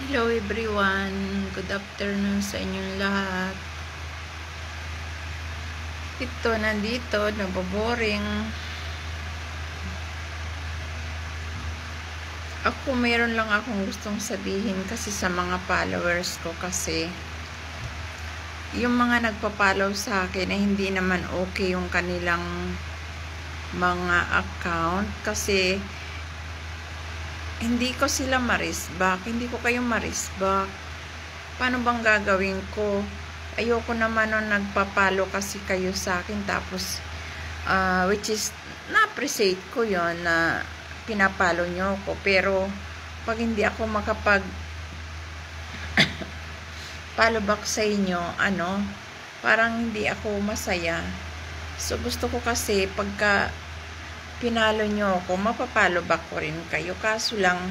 Hello everyone, good afternoon sa inyong lahat. Ito, nandito, naboboring. Ako, mayroon lang akong gustong sabihin kasi sa mga followers ko kasi yung mga nagpa-follow sa akin ay hindi naman okay yung kanilang mga account kasi hindi ko sila ma-respect, hindi ko kayo ma-respect. Paano bang gagawin ko? Ayoko naman nung nagpapalo kasi kayo sa akin tapos which is na-appreciate ko yon na pinapalo nyo ko, pero pag hindi ako makapag follow back sa inyo, parang hindi ako masaya. So gusto ko kasi pagka pinalo nyo ako, mapapalo back ko rin kayo, kaso lang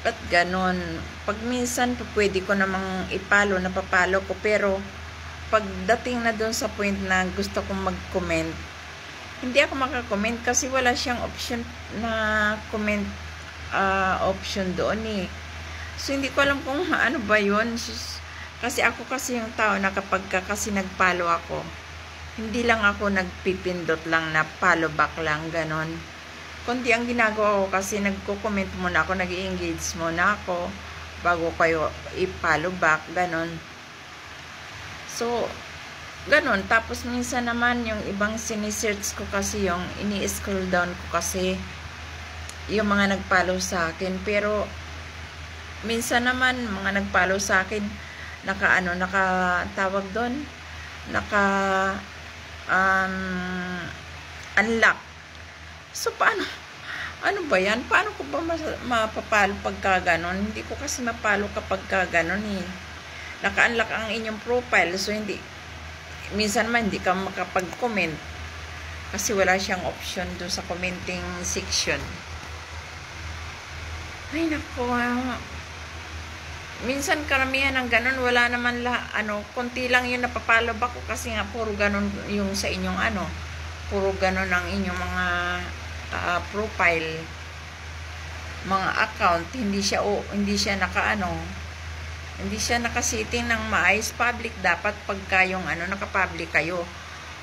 ba't ganon? Pag minsan pwede ko namang ipalo, napapalo ko, pero pagdating na doon sa point na gusto kong mag-comment, hindi ako makakomment kasi wala siyang option na comment option doon eh. So hindi ko alam kung ano ba yun. Kasi ako kasi yung tao na kapag kasi nag-follow ako, hindi lang ako nagpipindot lang na follow back lang, ganon. Kundi ang ginagawa ko kasi nagko-comment muna ako, nag-i-engage muna ako bago kayo i-follow back, ganon. So, ganon. Tapos minsan naman yung ibang sinisearch ko kasi yung ini-scroll down ko kasi yung mga nag-follow sa akin. Pero minsan naman mga nag-follow sa akin tawag doon, unlock. So, ano ba yan? Paano ko ba mapapalo pagka ganon? Hindi ko kasi mapalo kapag ganon eh. Naka-unlock ang inyong profile. So, minsan man hindi ka makapag-comment kasi wala siyang option doon sa commenting section. Ay, naku. Minsan karamihan ng ganon, wala naman konti lang yung napapalo back ko kasi nga puro ganon yung sa inyong puro ganon ang inyong mga profile, mga account, hindi siya naka-setting ng maayos. Public dapat pagka yung naka-public kayo.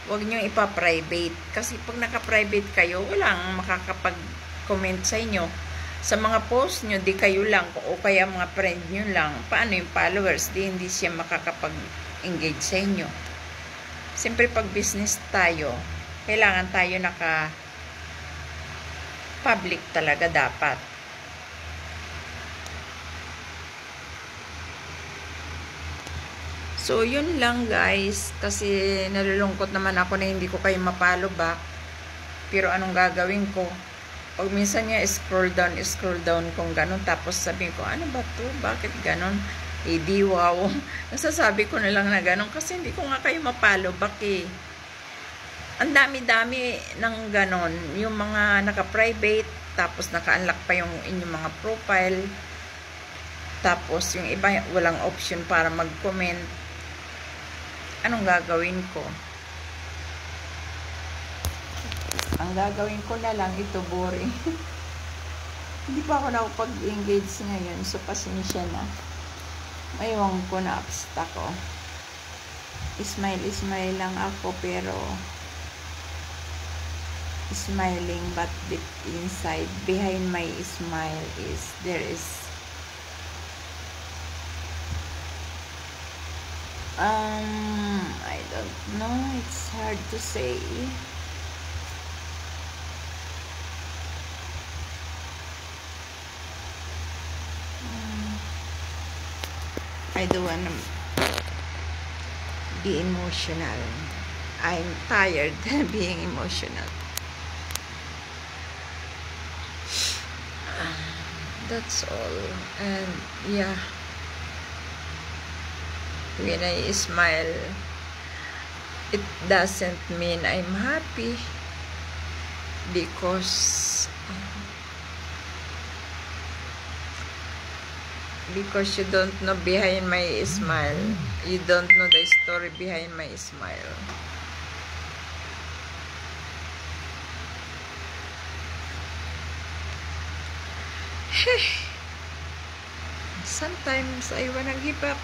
Huwag niyo ipa-private kasi pag naka-private kayo, walang makakapag-comment sa inyo. Sa mga post nyo, di kayo lang o kaya mga friend nyo lang. Paano yung followers? Hindi siya makakapag-engage sa inyo. Siyempre pag business tayo, kailangan tayo naka-public talaga dapat. So, yun lang guys. Kasi nalulungkot naman ako na hindi ko kayo mapalo back. Pero anong gagawin ko? Pag minsan niya scroll down kung ganon. Tapos sabihin ko, ano ba to? Bakit ganon? Eh di wow. Nasasabi ko na lang na ganon. Kasi hindi ko nga kayo mapalo back eh. Ang dami-dami ng ganon. Yung mga naka-private. Tapos naka-unlock pa yung inyong mga profile. Tapos yung iba walang option para mag-comment. Anong gagawin ko? Ang gagawin ko na lang, ito boring. Hindi pa ako nakapag-engage ngayon, so pasensya na. Mayroon ko na upset ako. Smile lang ako, pero smiling but deep inside, behind my smile there is I don't know, it's hard to say. I don't wanna be emotional. I'm tired being emotional. That's all. And yeah, when I smile, it doesn't mean I'm happy because you don't know behind my smile. You don't know the story behind my smile. sometimes I wanna give up.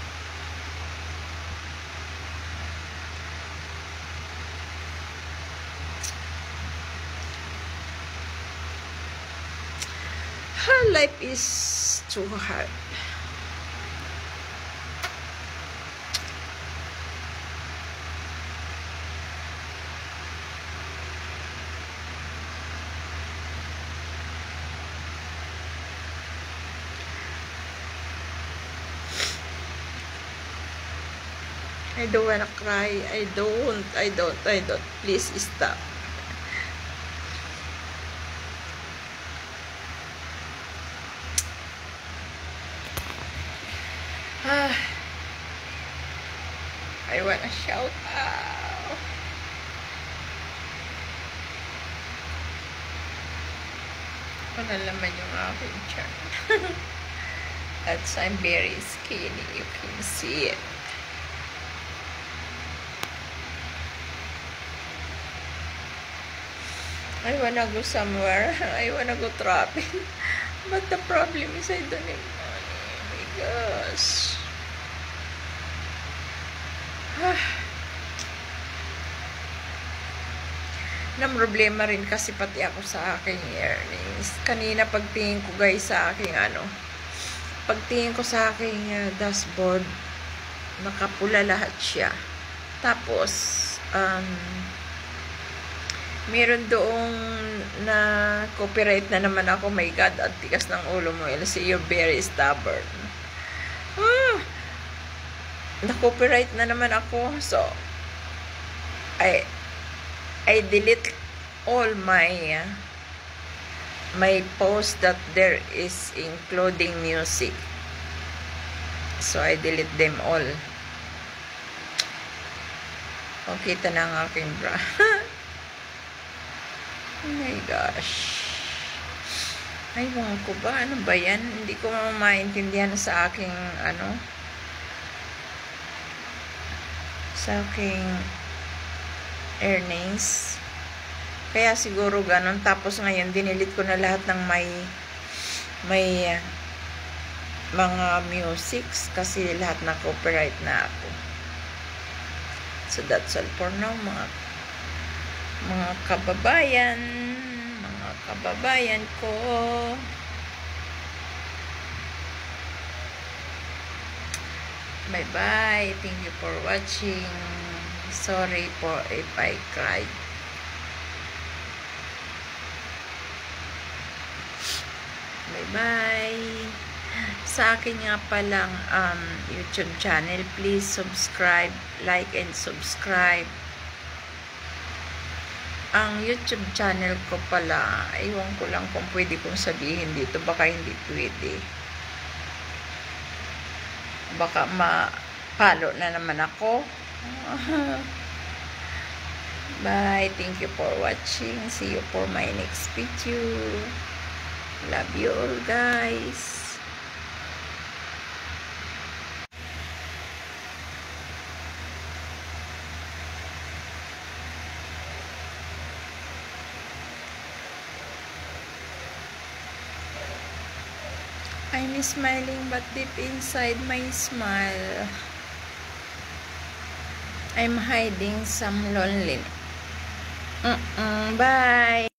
Life is too hard. I don't wanna cry. I don't. Please stop. I wanna shout out. Wala naman yung aking chan. That's I'm very skinny. You can see it. I wanna go somewhere. I wanna go trapping. But the problem is I don't have money. Oh my gosh. Na problema rin kasi pati ako sa aking earnings. Kanina pagtingin ko guys sa aking pagtingin ko sa aking dashboard, nakapula lahat siya. Tapos meron doong na copyright na naman ako. My God, ang tigas ng ulo mo. Elsie, you're very stubborn. Na-copyright na naman ako. So, I delete all my posts that there is including music. So, I delete them all. O, kita na ang aking bra. Oh my gosh. Ay, mga ko ba? Ano ba yan? Hindi ko maintindihan sa aking sa aking earnings. Kaya siguro ganun. Tapos ngayon, dinilit ko na lahat ng may mga musics kasi lahat na copyright na ako. So that's all for now, mga kababayan ko. Bye-bye. Thank you for watching. Sorry for if I cried. Bye-bye. Sa akin nga palang YouTube channel, please subscribe, like, and subscribe. Ang YouTube channel ko pala, iwan ko lang kung pwede kong sabihin dito. Baka hindi pwede. Baka ma-follow na naman ako. Bye. Thank you for watching. See you for my next video. Love you all, guys. I'm smiling, but deep inside my smile, I'm hiding some loneliness. Bye.